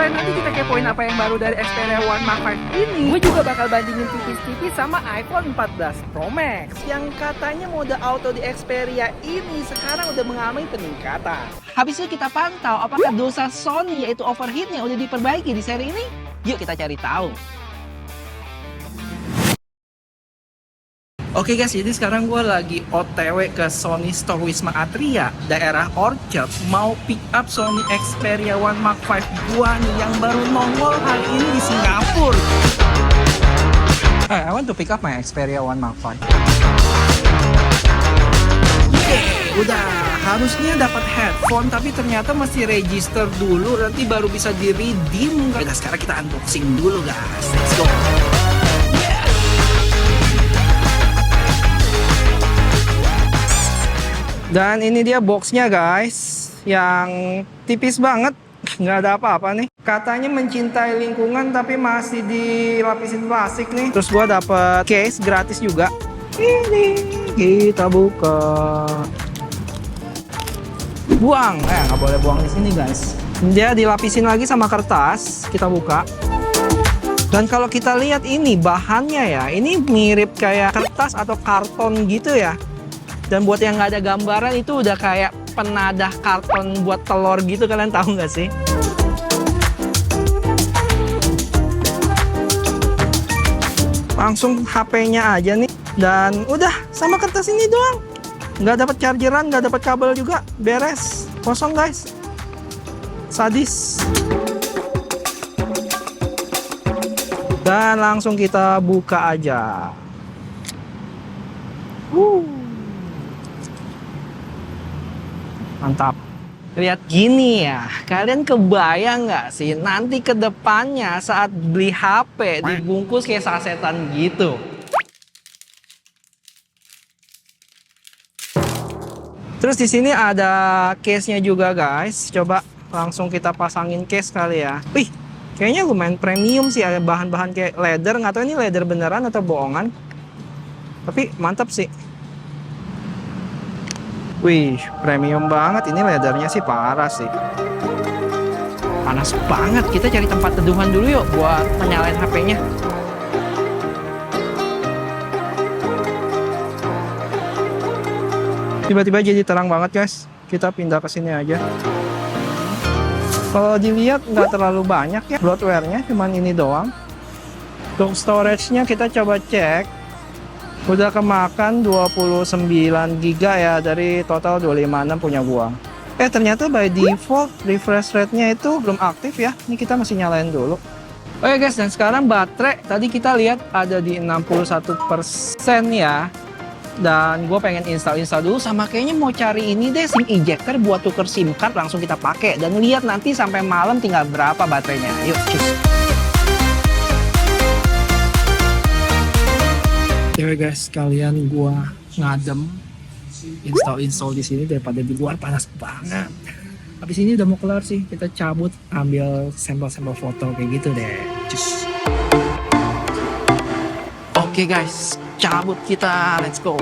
Selain nanti kita kepoin apa yang baru dari Xperia One Mark 5 ini, gue juga bakal bandingin tipis-tipis sama iPhone 14 Pro Max yang katanya mode auto di Xperia ini sekarang udah mengalami peningkatan. Habis itu kita pantau apakah dosa Sony yaitu overheatnya udah diperbaiki di seri ini. Yuk kita cari tahu. Oke guys, jadi sekarang gue lagi OTW ke Sony Store Wisma Atria, daerah Orchard, mau pick up Sony Xperia One Mark 5 gua nih yang baru nongol hari ini di Singapura. I want to pick up my Xperia One Mark 5. Udah, harusnya dapat headphone, tapi ternyata mesti register dulu, nanti baru bisa di-redeem. Udah, sekarang kita unboxing dulu guys, let's go. Dan ini dia boxnya guys, yang tipis banget, nggak ada apa-apa nih. Katanya mencintai lingkungan tapi masih dilapisin plastik nih. Terus gua dapet case gratis juga. Ini kita buka. Buang, nggak boleh buang di sini guys. Dia dilapisin lagi sama kertas. Kita buka. Dan kalau kita lihat ini bahannya ya, ini mirip kayak kertas atau karton gitu ya. Dan buat yang nggak ada gambaran itu udah kayak penadah karton buat telur gitu, kalian tahu nggak sih? Langsung HP-nya aja nih, dan udah sama kertas ini doang. Nggak dapat chargeran, nggak dapat kabel juga, beres, kosong guys. Sadis. Dan langsung kita buka aja. Mantap. Lihat gini ya, kalian kebayang nggak sih nanti ke depannya saat beli HP dibungkus kayak sasetan gitu. Terus di sini ada case-nya juga guys. Coba langsung kita pasangin case kali ya. Wih, kayaknya lumayan premium sih, ada bahan-bahan kayak leather. Nggak tahu ini leather beneran atau bohongan. Tapi mantap sih. Wih, premium banget. Ini leathernya sih parah sih. Panas banget. Kita cari tempat teduhan dulu yuk buat menyalain HP-nya. Tiba-tiba jadi terang banget guys. Kita pindah ke sini aja. Kalau dilihat nggak terlalu banyak ya bloatware-nya, cuman ini doang. Untuk storage-nya kita coba cek. Udah kemakan 29 GB ya, dari total 256 punya gua. Ternyata by default refresh rate-nya itu belum aktif ya. Ini kita masih nyalain dulu. Oke guys, dan sekarang baterai tadi kita lihat ada di 61% ya. Dan gue pengen install dulu, sama kayaknya mau cari ini deh, SIM ejector buat tuker SIM card langsung kita pakai. Dan lihat nanti sampai malam tinggal berapa baterainya. Yuk, cus. Oke guys, kalian gua ngadem install di sini daripada di luar panas banget. Habis ini udah mau kelar sih, kita cabut ambil sampel-sampel foto kayak gitu deh. Cus. Oke guys, cabut kita, let's go.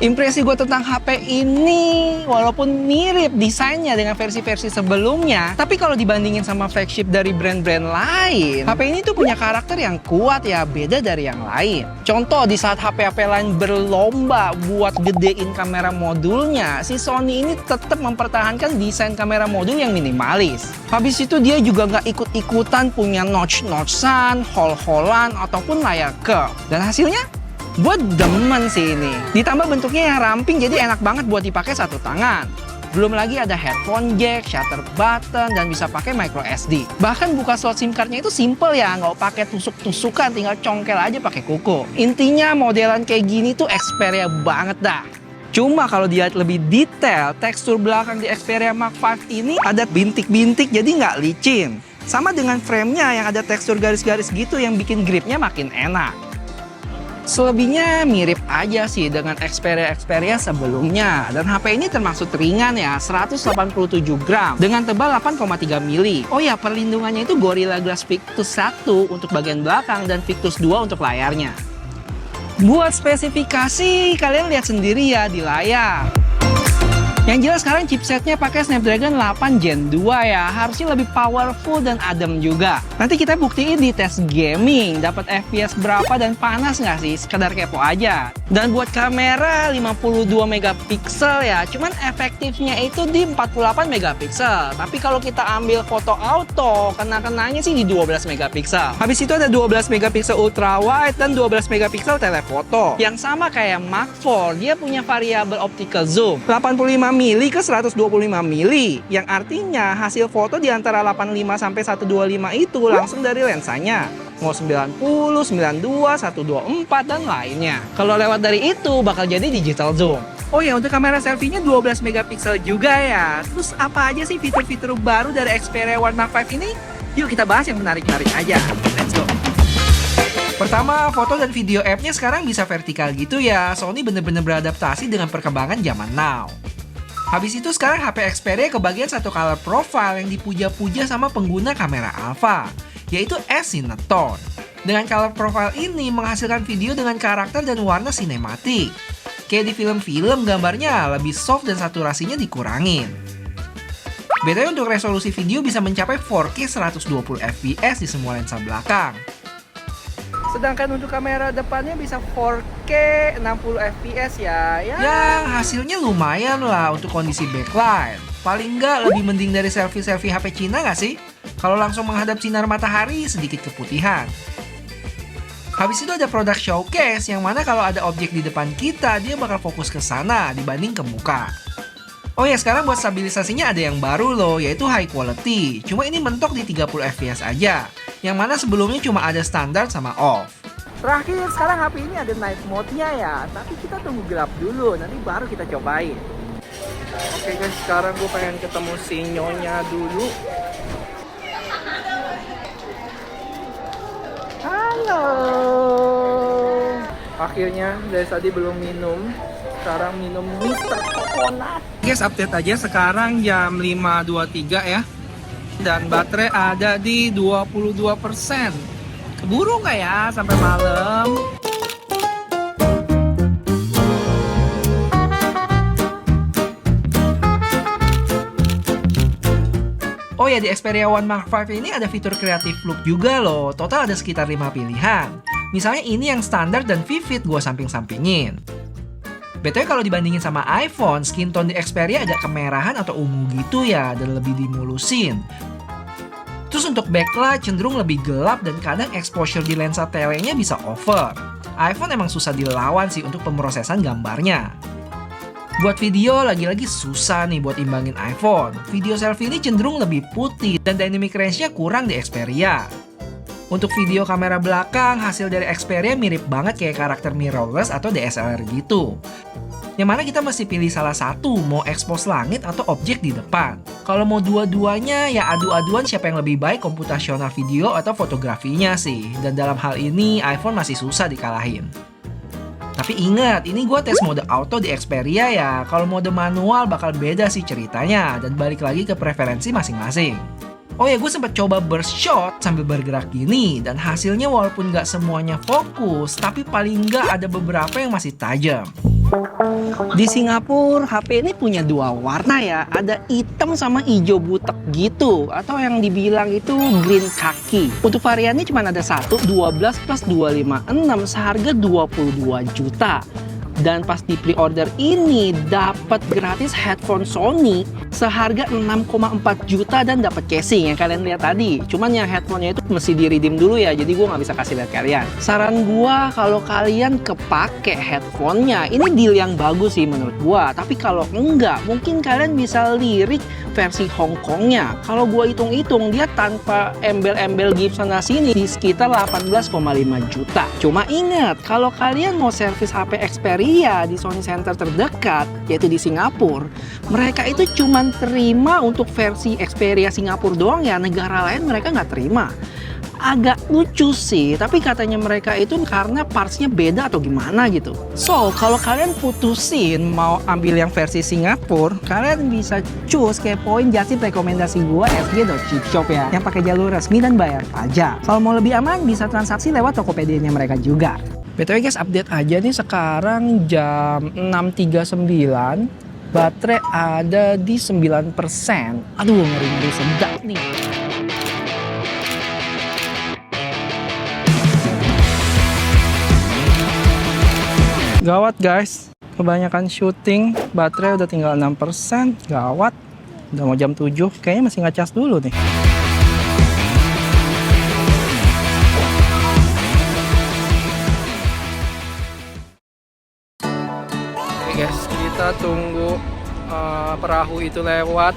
Impresi gue tentang HP ini, walaupun mirip desainnya dengan versi-versi sebelumnya, tapi kalau dibandingin sama flagship dari brand-brand lain, HP ini tuh punya karakter yang kuat ya, beda dari yang lain. Contoh, di saat HP-HP lain berlomba buat gedein kamera modulnya, si Sony ini tetap mempertahankan desain kamera modul yang minimalis. Habis itu dia juga nggak ikut-ikutan punya notch-notchan, hole-holan, ataupun layar curve. Dan hasilnya? Buat demen sih ini. Ditambah bentuknya yang ramping, jadi enak banget buat dipakai satu tangan. Belum lagi ada headphone jack, shutter button, dan bisa pakai micro SD. Bahkan buka slot SIM cardnya itu simple ya, nggak pakai tusuk-tusukan, tinggal congkel aja pakai kuku. Intinya modelan kayak gini tuh Xperia banget dah. Cuma kalau dilihat lebih detail, tekstur belakang di Xperia Mark 5 ini ada bintik-bintik, jadi nggak licin. Sama dengan frame-nya yang ada tekstur garis-garis gitu yang bikin gripnya makin enak. Selebihnya mirip aja sih dengan Xperia sebelumnya. Dan HP ini termasuk ringan ya, 187 gram dengan tebal 8,3 mili. Oh ya, perlindungannya itu Gorilla Glass Victus 1 untuk bagian belakang dan Victus 2 untuk layarnya. Buat spesifikasi, kalian lihat sendiri ya di layar. Yang jelas sekarang chipsetnya pakai Snapdragon 8 Gen 2 ya. Harusnya lebih powerful dan adem juga. Nanti kita buktiin di tes gaming. Dapat FPS berapa dan panas nggak sih? Sekedar kepo aja. Dan buat kamera 52 megapiksel ya. Cuman efektifnya itu di 48 megapiksel. Tapi kalau kita ambil foto auto, kena-kenanya sih di 12 megapiksel. Habis itu ada 12 megapiksel ultra wide dan 12 megapiksel telefoto. Yang sama kayak Mark IV, dia punya variabel optical zoom 85 mili ke 125 mili, yang artinya hasil foto di antara 85 sampai 125 itu langsung dari lensanya. Mau 90, 92, 124 dan lainnya. Kalau lewat dari itu bakal jadi digital zoom. Oh ya, untuk kamera selfie-nya 12 megapiksel juga ya. Terus apa aja sih fitur-fitur baru dari Xperia One Mark V ini? Yuk kita bahas yang menarik-menarik aja. Let's go. Pertama, foto dan video app-nya sekarang bisa vertikal gitu ya. Sony bener-bener beradaptasi dengan perkembangan zaman now. Habis itu sekarang HP Xperia kebagian satu color profile yang dipuja-puja sama pengguna kamera alpha, yaitu S-Cinetone. Dengan color profile ini menghasilkan video dengan karakter dan warna sinematik. Kayak di film-film gambarnya lebih soft dan saturasinya dikurangin. BTW untuk resolusi video bisa mencapai 4K 120 fps di semua lensa belakang. Sedangkan untuk kamera depannya bisa 4K 60 fps ya. Yang hasilnya lumayan lah untuk kondisi backlight. Paling nggak lebih mending dari selfie-selfie HP Cina nggak sih? Kalau langsung menghadap sinar matahari sedikit keputihan. Habis itu ada product showcase yang mana kalau ada objek di depan kita dia bakal fokus ke sana dibanding ke muka. Oh ya, sekarang buat stabilisasinya ada yang baru loh, yaitu high quality. Cuma ini mentok di 30 fps aja. Yang mana sebelumnya cuma ada standar sama off. Terakhir, sekarang HP ini ada night mode-nya ya. Tapi kita tunggu gelap dulu, nanti baru kita cobain. Oke guys, sekarang gue pengen ketemu si Nyonya dulu. Halo. Akhirnya dari tadi belum minum. Sekarang minum Mr. Coconut. Guys, update aja sekarang jam 5.23 ya. Dan baterai ada di 22%. Keburu nggak ya sampai malam? Oh ya, di Xperia One Mark V ini ada fitur Creative Look juga loh. Total ada sekitar 5 pilihan. Misalnya ini yang standar dan vivid gue samping-sampingin. BTW kalau dibandingin sama iPhone, skin tone di Xperia agak kemerahan atau ungu gitu ya, dan lebih dimulusin. Terus untuk backlight cenderung lebih gelap dan kadang exposure di lensa telenya bisa over. iPhone emang susah dilawan sih untuk pemrosesan gambarnya. Buat video lagi-lagi susah nih buat imbangin iPhone. Video selfie ini cenderung lebih putih dan dynamic range-nya kurang di Xperia. Untuk video kamera belakang, hasil dari Xperia mirip banget kayak karakter mirrorless atau DSLR gitu. Yang mana kita mesti pilih salah satu, mau expose langit atau objek di depan. Kalau mau dua-duanya, ya adu-aduan siapa yang lebih baik komputasional video atau fotografinya sih. Dan dalam hal ini, iPhone masih susah dikalahin. Tapi ingat, ini gue tes mode auto di Xperia ya. Kalau mode manual bakal beda sih ceritanya, dan balik lagi ke preferensi masing-masing. Oh ya, gue sempat coba burst shot sambil bergerak gini, dan hasilnya walaupun nggak semuanya fokus, tapi paling nggak ada beberapa yang masih tajam. Di Singapura, HP ini punya dua warna ya, ada hitam sama hijau butek gitu, atau yang dibilang itu green khaki. Untuk variannya cuma ada satu, 12 plus 256, seharga 22 juta. Dan pas di pre-order ini dapat gratis headphone Sony seharga 6,4 juta dan dapat casing yang kalian lihat tadi. Cuman yang headphone-nya itu mesti di-redeem dulu ya, jadi gue nggak bisa kasih lihat kalian. Saran gue kalau kalian kepake headphone-nya, ini deal yang bagus sih menurut gue. Tapi kalau enggak, mungkin kalian bisa lirik versi Hong Kong-nya. Kalau gue hitung-hitung, dia tanpa embel-embel gift sana sini di sekitar 18,5 juta. Cuma ingat, kalau kalian mau servis HP Xperia di Sony Center terdekat, yaitu di Singapura, mereka itu cuma terima untuk versi Xperia Singapura doang ya, negara lain mereka nggak terima. Agak lucu sih, tapi katanya mereka itu karena partsnya beda atau gimana gitu. So, kalau kalian putusin mau ambil yang versi Singapura, kalian bisa choose kepoin jasip rekomendasi gua sg.chipshop ya, yang pakai jalur resmi dan bayar pajak. Kalau mau lebih aman, bisa transaksi lewat Tokopedia-nya mereka juga. BTW guys, update aja nih sekarang jam 6.39. Baterai ada di 9%. Aduh, ngeri-ngeri sedap nih. Gawat guys, kebanyakan syuting, baterai udah tinggal 6%. Gawat, udah mau jam 7, kayaknya masih ngecas dulu nih. Oke guys, kita tunggu perahu itu lewat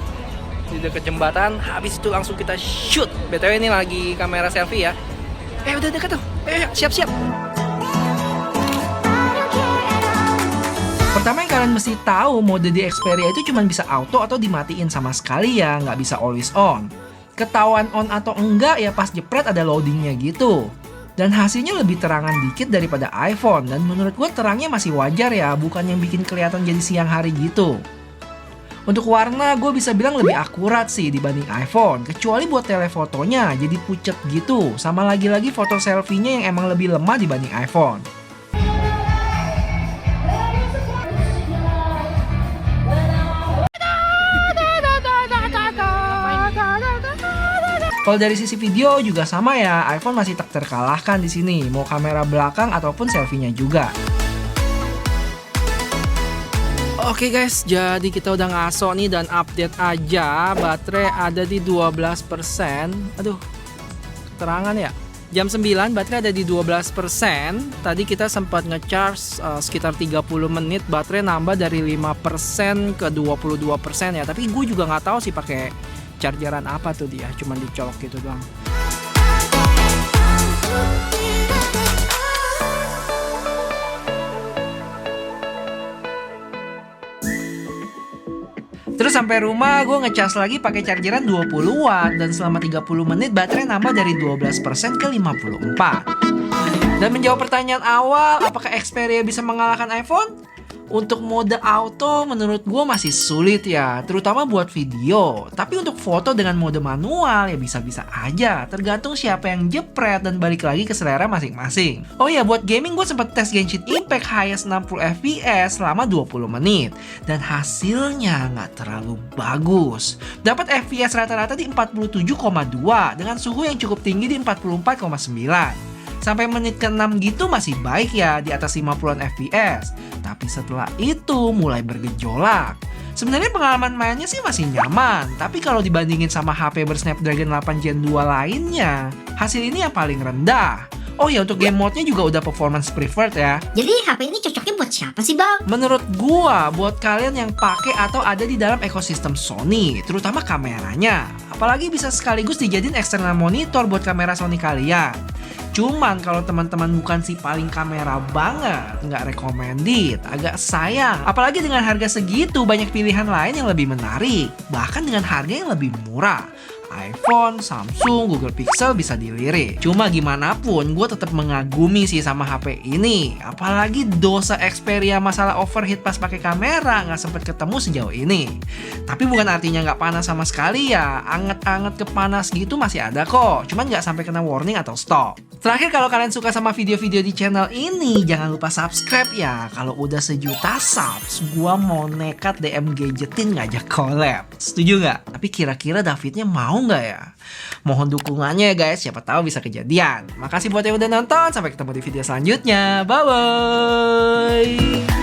di dekat jembatan. Habis itu langsung kita shoot. BTW ini lagi kamera selfie ya. Udah deket tuh. Siap-siap. Pertama yang kalian mesti tahu, mode di Xperia itu cuma bisa auto atau dimatiin sama sekali ya, nggak bisa always on. Ketahuan on atau enggak ya pas jepret ada loadingnya gitu. Dan hasilnya lebih terangan dikit daripada iPhone, dan menurut gue terangnya masih wajar ya, bukan yang bikin kelihatan jadi siang hari gitu. Untuk warna gue bisa bilang lebih akurat sih dibanding iPhone, kecuali buat telefotonya jadi pucet gitu, sama lagi-lagi foto selfie-nya yang emang lebih lemah dibanding iPhone. Kalau dari sisi video juga sama ya, iPhone masih tak terkalahkan di sini, mau kamera belakang ataupun selfie-nya juga. Oke guys, jadi kita udah ngaso nih dan update aja, baterai ada di 12%. Aduh, terangan ya. Jam 9 baterai ada di 12%. Tadi kita sempat ngecharge sekitar 30 menit, baterai nambah dari 5% ke 22% ya. Tapi gue juga nggak tahu sih pakai chargeran apa tuh dia, cuman dicolok gitu doang. Terus sampai rumah gue ngecas lagi pakai chargeran 20 watt dan selama 30 menit baterai nambah dari 12% ke 54. Dan menjawab pertanyaan awal, apakah Xperia bisa mengalahkan iPhone? Untuk mode auto menurut gue masih sulit ya, terutama buat video. Tapi untuk foto dengan mode manual ya bisa-bisa aja, tergantung siapa yang jepret dan balik lagi ke selera masing-masing. Oh ya, buat gaming gue sempat tes Genshin Impact highest 60 fps selama 20 menit. Dan hasilnya nggak terlalu bagus. Dapat fps rata-rata di 47,2 dengan suhu yang cukup tinggi di 44,9. Sampai menit ke-6 gitu masih baik ya, di atas 50-an fps. Tapi setelah itu mulai bergejolak. Sebenarnya pengalaman mainnya sih masih nyaman, tapi kalau dibandingin sama HP bersnapdragon 8 Gen 2 lainnya, hasil ini yang paling rendah. Oh ya, untuk game mode-nya juga udah performance preferred ya. Jadi HP ini cocoknya buat siapa sih bang? Menurut gua, buat kalian yang pakai atau ada di dalam ekosistem Sony, terutama kameranya. Apalagi bisa sekaligus dijadiin external monitor buat kamera Sony kalian. Cuman kalau teman-teman bukan si paling kamera banget, nggak recommended, agak sayang. Apalagi dengan harga segitu, banyak pilihan lain yang lebih menarik. Bahkan dengan harga yang lebih murah. iPhone, Samsung, Google Pixel bisa dilirik. Cuma gimana pun, gue tetap mengagumi sih sama HP ini. Apalagi dosa Xperia masalah overheat pas pakai kamera nggak sempet ketemu sejauh ini. Tapi bukan artinya nggak panas sama sekali ya. Anget-anget ke panas gitu masih ada kok. Cuman nggak sampai kena warning atau stop. Terakhir, kalau kalian suka sama video-video di channel ini, jangan lupa subscribe ya. Kalau udah 1 juta subs, gue mau nekat DM gadgetin ngajak collab. Setuju nggak? Tapi kira-kira Davidnya mau nggak ya? Mohon dukungannya ya guys, siapa tahu bisa kejadian. Makasih buat yang udah nonton, sampai ketemu di video selanjutnya. Bye-bye!